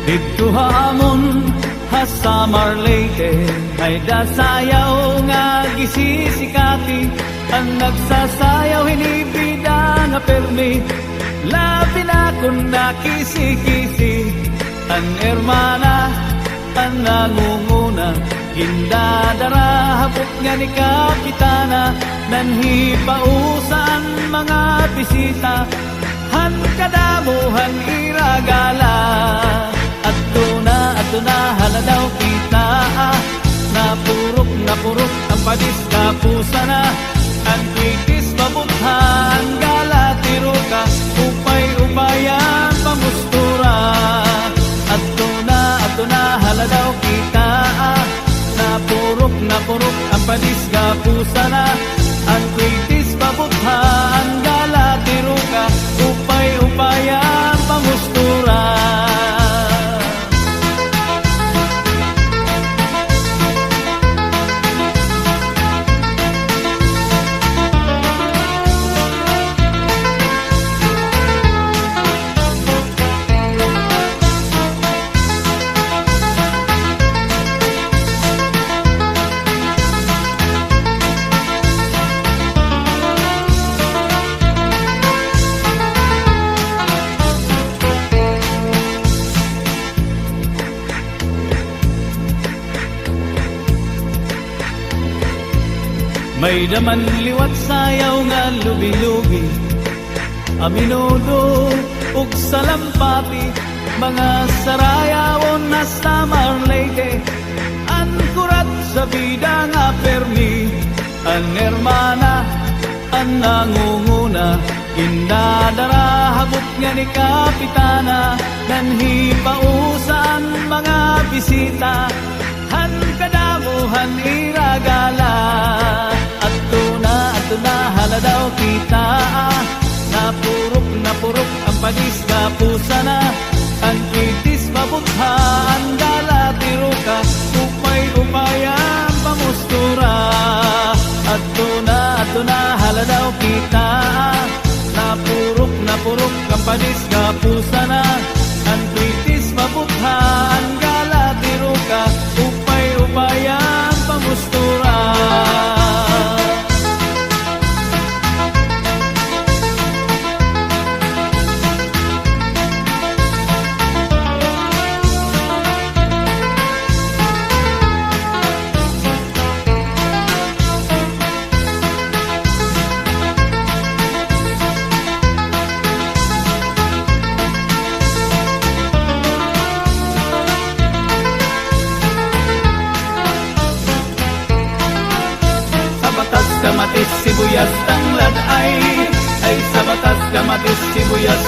Dito hamon sa Marleyte ay dasayaw nga gisisikati. Ang nagsasayaw hinibida nga permi, labi na kung nakisi-kisi. Ang hermana, ang nangunguna, indadara habot nga ni Kapitana. Nanhipausan mga bisita, han kadamuhan iragala. Ato na haladaw kita, napurok ang padis kapusa na. Ang kritis mabuthan gala tiruka, upay-upayan pamustura. Ato na haladaw kita, napurok ang padis kapusa na. Ang kritis mabuthan gala tiruka, upay-upayan pamustura. May daman liwat sayaw nga lubi-lubi, aminudo ug salampati. Mga sarayawon na sa Marleyte, ankurat sa bida nga permi. Ang hermana, ang nangunguna, indadara habot nga ni Kapitana. Nanhipausan mga bisita, han kadamuhan iragala. Ato na haladaw kita, napurok ang padis kapusa na. Ang kritis mabuthan gala tiruka, upay-upayan pamustura. Ato na haladaw kita, napurok ang padis kapusa na. Ang kritis mabuthan gala tiruka, upay-upayan pamustura. Kamatis sibuyas tanglad ay sa batas kamatis sibuyas